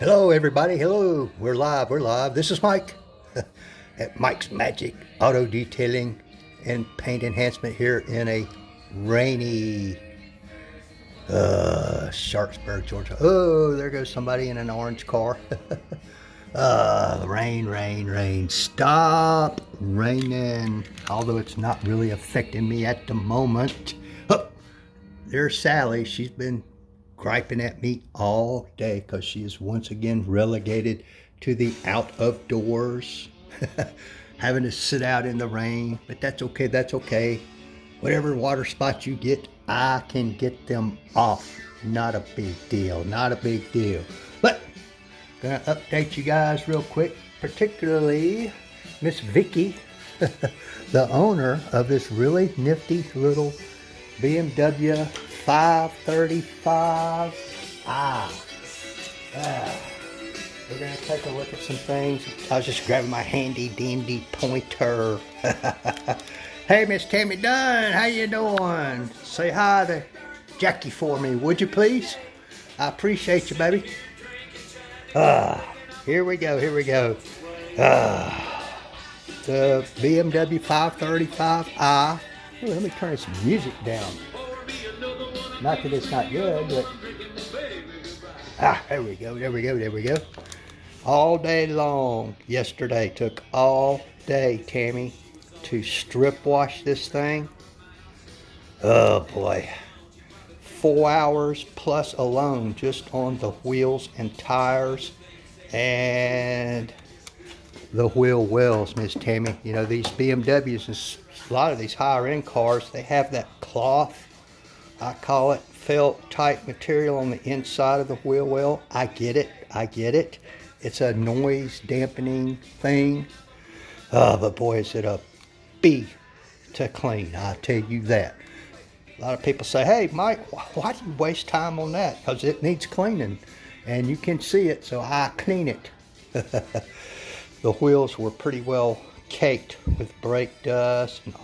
Hello, everybody. Hello. We're live. We're live. This is Mike at Mike's Magic Auto Detailing and Paint Enhancement here in a rainy Sharpsburg, Georgia. Oh, there goes somebody in an orange car. Rain, rain, rain. Stop raining. Although it's not really affecting me at the moment. Oh, there's Sally. She's been griping at me all day because she is once again relegated to the out of doors, having to sit out in the rain. But that's okay. That's okay. Whatever water spots you get, I can get them off. Not a big deal. Not a big deal. But gonna update you guys real quick, particularly Miss Vicky, the owner of this really nifty little BMW 535i. We're gonna take a look at some things. I was just grabbing my handy dandy pointer. Hey, Miss Tammy Dunn, how you doing? Say hi to Jackie for me, would you please? I appreciate you, baby. Here we go, here we go. The BMW 535i. Ooh, let me turn some music down. Not that it's not good, but there we go, there we go, there we go. All day long yesterday, took all day, Tammy, to strip wash this thing. Oh boy, 4 hours plus alone just on the wheels and tires and the wheel wells, Miss Tammy. You know, these BMWs and a lot of these higher end cars, they have that cloth, I call it felt type material on the inside of the wheel well. I get it, I get it. It's a noise dampening thing. But boy, is it a bee to clean, I tell you that. A lot of people say, hey Mike, why do you waste time on that? Because it needs cleaning and you can see it, so I clean it. The wheels were pretty well caked with brake dust, and,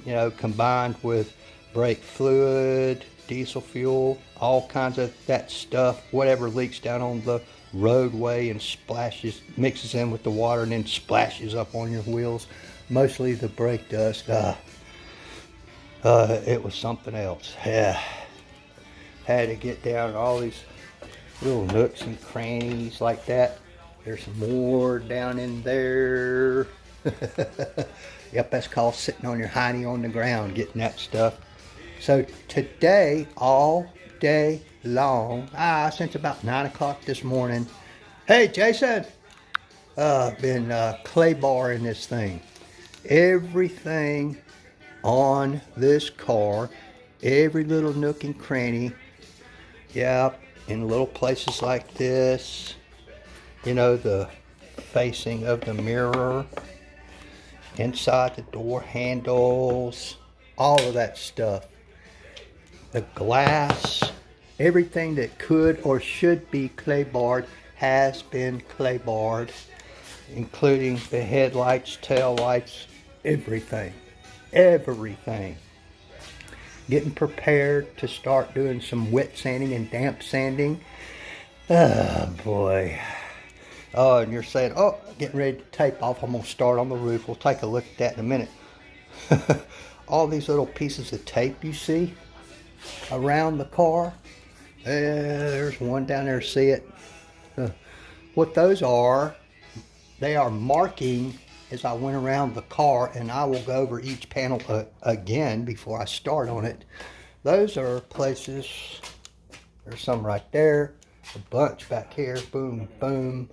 you know, combined with brake fluid, diesel fuel, all kinds of that stuff. Whatever leaks down on the roadway and splashes, mixes in with the water and then splashes up on your wheels. Mostly the brake dust. It was something else. Yeah. Had to get down all these little nooks and crannies like that. There's some more down in there. Yep, that's called sitting on your hiney on the ground, getting that stuff. So today, all day long, since about 9 o'clock this morning. Hey, Jason, been clay barring this thing. Everything on this car, every little nook and cranny. Yeah, in little places like this. You know, the facing of the mirror, inside the door handles, all of that stuff. The glass, everything that could or should be clay barred has been clay barred, including the headlights, tail lights, everything, everything. Getting prepared to start doing some wet sanding and damp sanding. Oh boy. Oh, and you're saying, oh, getting ready to tape off. I'm going to start on the roof. We'll take a look at that in a minute. All these little pieces of tape you see around the car. There's one down there, see it? What those are, they are marking as I went around the car, and I will go over each panel again before I start on it. Those are places, there's some right there, a bunch back here, boom, boom.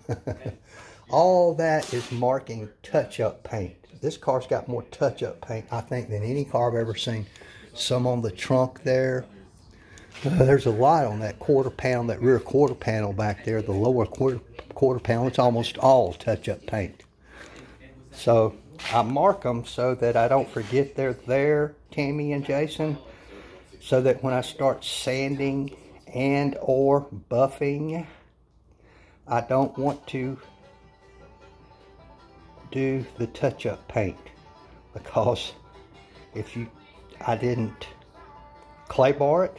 All that is marking touch-up paint. This car's got more touch-up paint, I think, than any car I've ever seen. Some on the trunk there. There's a lot on that quarter panel, that rear quarter panel back there, the lower quarter panel. It's almost all touch-up paint. So I mark them so that I don't forget they're there, Tammy and Jason, so that when I start sanding and or buffing, I don't want to do the touch-up paint, because if I didn't clay bar it,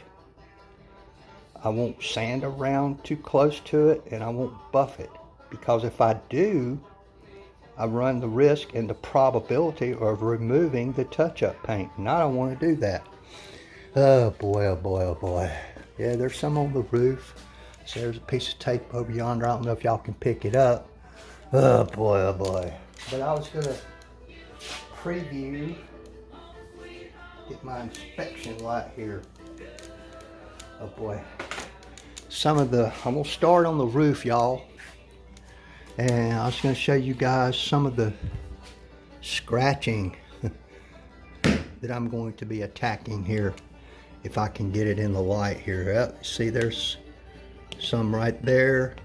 I won't sand around too close to it, and I won't buff it. Because if I do, I run the risk and the probability of removing the touch-up paint, and I don't want to do that. Oh boy, oh boy, oh boy. Yeah, there's some on the roof. So there's a piece of tape over yonder. I don't know if y'all can pick it up. Oh boy, oh boy. But I was gonna preview, get my inspection light here. Oh boy. I'm gonna start on the roof, y'all. And I was gonna show you guys some of the scratching that I'm going to be attacking here. If I can get it in the light here. See, there's some right there.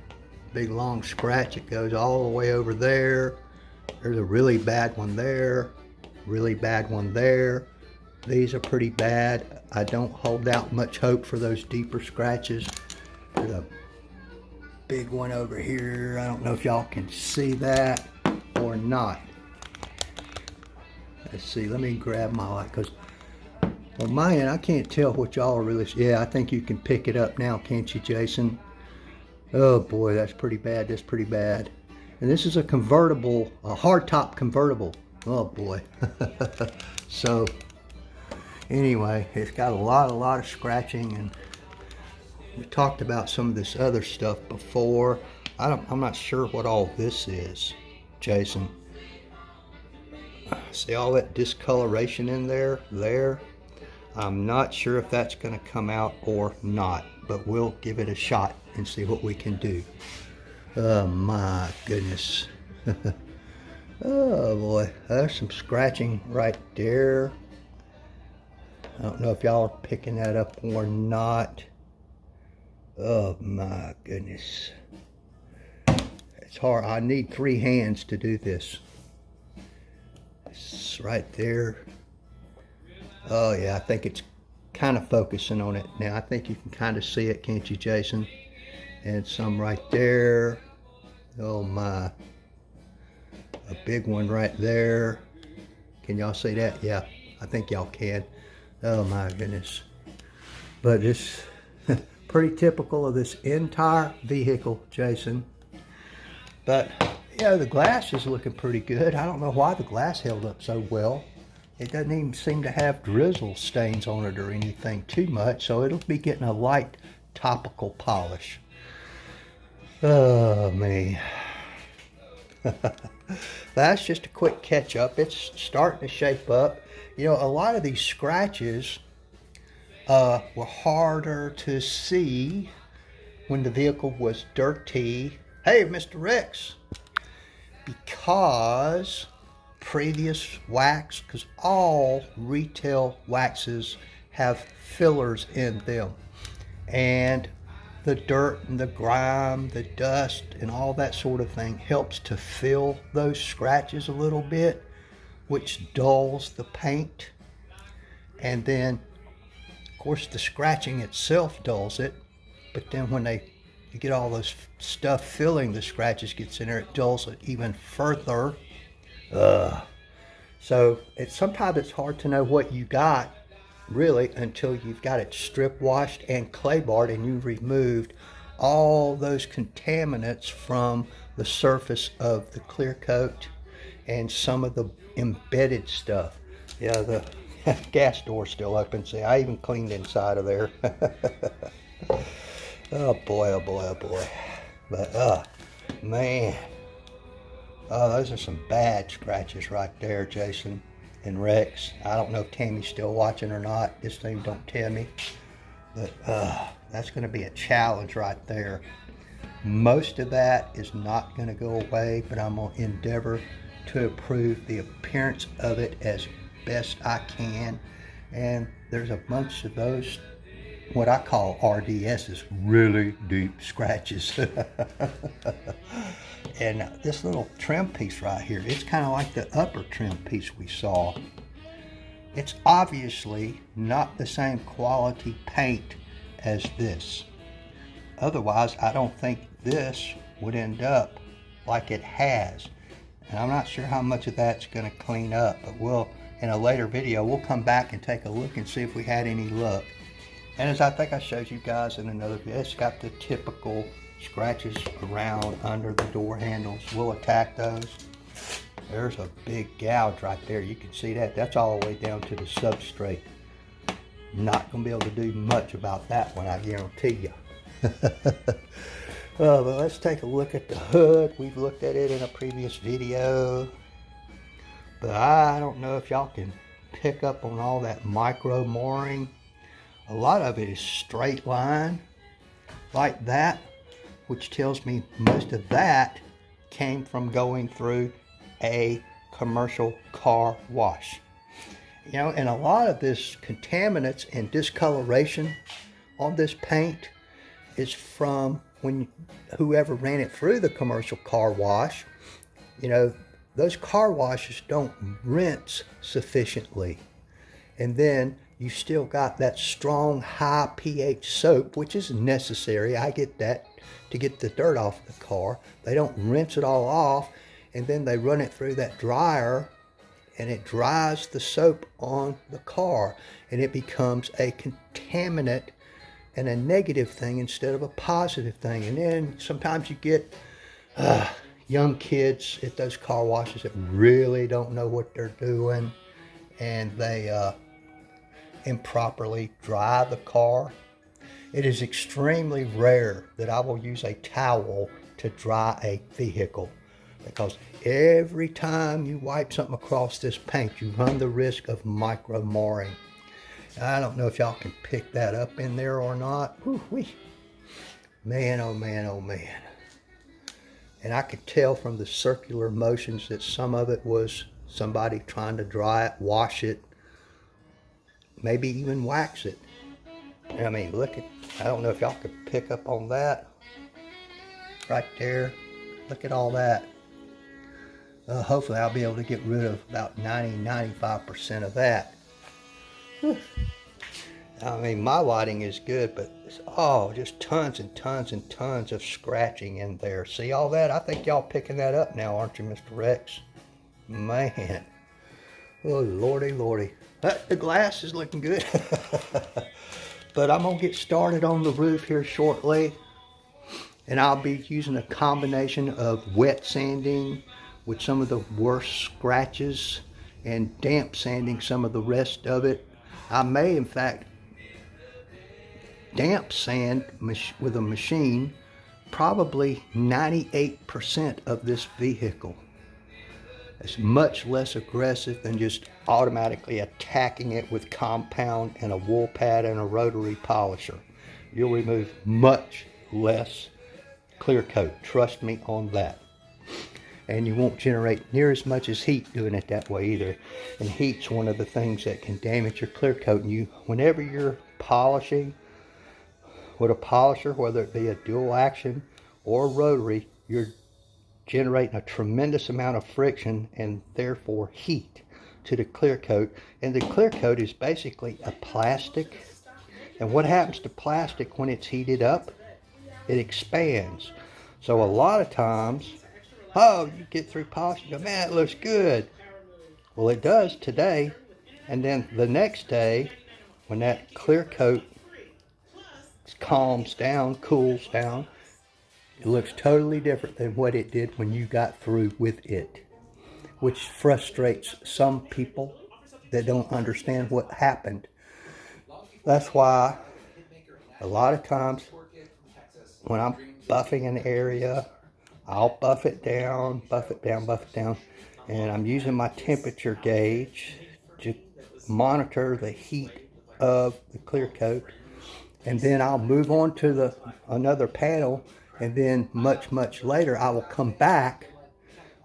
Big long scratch. It goes all the way over there. There's a really bad one there. Really bad one there. These are pretty bad. I don't hold out much hope for those deeper scratches. There's a big one over here. I don't know if y'all can see that or not. Let's see. Let me grab my light, because on my end, I can't tell what y'all are really. Yeah, I think you can pick it up now, can't you, Jason? Oh boy, that's pretty bad. That's pretty bad. And this is a convertible, a hardtop convertible. Oh boy. So anyway, it's got a lot of scratching, and we talked about some of this other stuff before. I'm not sure what all this is, Jason. See all that discoloration in there? I'm not sure if that's going to come out or not, but we'll give it a shot and see what we can do. Oh my goodness. Oh boy, there's some scratching right there. I don't know if y'all are picking that up or not. Oh my goodness. It's hard. I need 3 hands to do this. It's right there. Oh yeah, I think it's kind of focusing on it now. I think you can kind of see it, can't you, Jason? And some right there. Oh my. A big one right there. Can y'all see that? Yeah, I think y'all can. Oh my goodness. But it's pretty typical of this entire vehicle, Jason. But yeah, the glass is looking pretty good. I don't know why the glass held up so well. It doesn't even seem to have drizzle stains on it or anything too much, so it'll be getting a light topical polish. Oh man. That's just a quick catch up. It's starting to shape up. You know, a lot of these scratches were harder to see when the vehicle was dirty. Hey, Mr. Rex. Because previous wax, because all retail waxes have fillers in them, and the dirt and the grime, the dust and all that sort of thing helps to fill those scratches a little bit, which dulls the paint. And then of course the scratching itself dulls it, but then when you get all this stuff filling the scratches gets in there, it dulls it even further. So sometimes it's hard to know what you got really until you've got it strip washed and clay barred and you've removed all those contaminants from the surface of the clear coat and some of the embedded stuff. Yeah, the gas door's still open. See, I even cleaned inside of there. Oh boy, oh boy, oh boy. But man, those are some bad scratches right there, Jason and Rex. I don't know if Tammy's still watching or not. This thing don't tell me. But that's going to be a challenge right there. Most of that is not going to go away, but I'm going to endeavor to improve the appearance of it as best I can. And there's a bunch of those, what I call RDSs, really deep scratches. And this little trim piece right here, it's kind of like the upper trim piece we saw. It's obviously not the same quality paint as this. Otherwise, I don't think this would end up like it has. And I'm not sure how much of that's going to clean up, but in a later video, we'll come back and take a look and see if we had any luck. And as I think I showed you guys in another video, it's got the typical scratches around under the door handles. We'll attack those. There's a big gouge right there. You can see that. That's all the way down to the substrate. Not going to be able to do much about that one, I guarantee you. But let's take a look at the hood. We've looked at it in a previous video. But I don't know if y'all can pick up on all that micro mooring. A lot of it is straight line like that, which tells me most of that came from going through a commercial car wash. You know, and a lot of this contaminants and discoloration on this paint is from when whoever ran it through the commercial car wash. You know, those car washes don't rinse sufficiently. And then you still got that strong high pH soap, which is necessary. I get that to get the dirt off the car. They don't rinse it all off, and then they run it through that dryer and it dries the soap on the car, and it becomes a contaminant and a negative thing instead of a positive thing. And then sometimes you get young kids at those car washes that really don't know what they're doing, and they improperly dry the car. It is extremely rare that I will use a towel to dry a vehicle, because every time you wipe something across this paint, you run the risk of micro mooring. I don't know if y'all can pick that up in there or not. Whew-wee. Man, oh man, oh man. And I could tell from the circular motions that some of it was somebody trying to dry it, wash it, maybe even wax it. I mean, look at, I don't know if y'all could pick up on that. Right there. Look at all that. Hopefully I'll be able to get rid of about 90-95% of that. Whew. I mean, my lighting is good, but it's, just tons and tons and tons of scratching in there. See all that? I think y'all picking that up now, aren't you, Mr. Rex? Man. Oh, lordy, lordy. The glass is looking good. But I'm going to get started on the roof here shortly. And I'll be using a combination of wet sanding with some of the worst scratches and damp sanding some of the rest of it. I may, in fact, damp sand with a machine probably 98% of this vehicle. It's much less aggressive than just automatically attacking it with compound and a wool pad and a rotary polisher. You'll remove much less clear coat. Trust me on that. And you won't generate near as much as heat doing it that way either. And heat's one of the things that can damage your clear coat. And whenever you're polishing with a polisher, whether it be a dual action or rotary, you're generating a tremendous amount of friction and therefore heat to the clear coat. And the clear coat is basically a plastic. And what happens to plastic when it's heated up? It expands. So a lot of times, you get through polishing, you go, man, it looks good. Well, it does today. And then the next day, when that clear coat calms down, cools down, it looks totally different than what it did when you got through with it, which frustrates some people that don't understand what happened. That's why a lot of times when I'm buffing an area, I'll buff it down, buff it down, buff it down, and I'm using my temperature gauge to monitor the heat of the clear coat, and then I'll move on to another panel, and then much later I will come back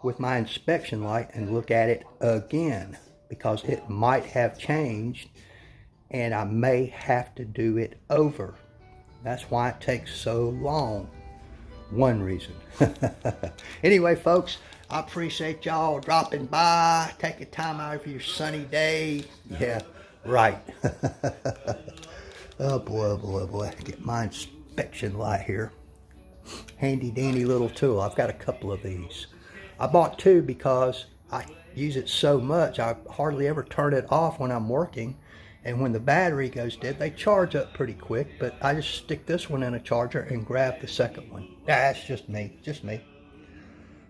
with my inspection light and look at it again, because it might have changed and I may have to do it over. That's why it takes so long. One reason. Anyway, folks, I appreciate y'all dropping by, taking time out of your sunny day. Yeah, right. Oh boy. Get my inspection light here. Handy dandy little tool. I've got a couple of these. I bought two because I use it so much. I hardly ever turn it off when I'm working. And when the battery goes dead, they charge up pretty quick, but I just stick this one in a charger and grab the second one. That's just me, just me.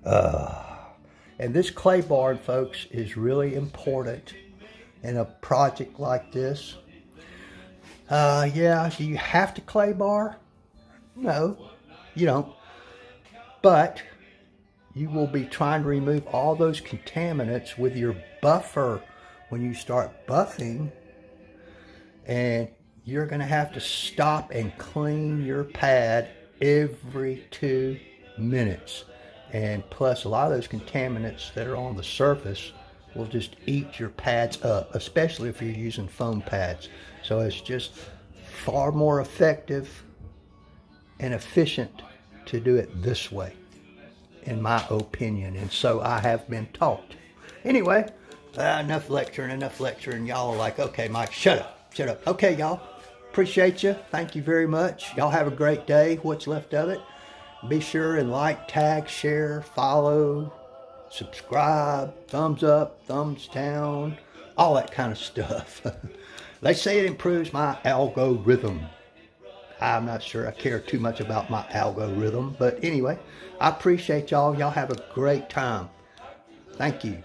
And this clay barn, folks, is really important in a project like this. Yeah, do you have to clay bar? No, you don't. But you will be trying to remove all those contaminants with your buffer when you start buffing. And you're going to have to stop and clean your pad every 2 minutes. And plus, a lot of those contaminants that are on the surface will just eat your pads up, especially if you're using foam pads. So it's just far more effective and efficient to do it this way, in my opinion. And so I have been taught. Anyway, enough lecturing. Y'all are like, okay, Mike, shut up. Okay, y'all. Appreciate you. Thank you very much. Y'all have a great day. What's left of it. Be sure and like, tag, share, follow, subscribe, thumbs up, thumbs down, all that kind of stuff. They say it improves my algorithm. I'm not sure I care too much about my algorithm, but anyway, I appreciate y'all. Y'all have a great time. Thank you.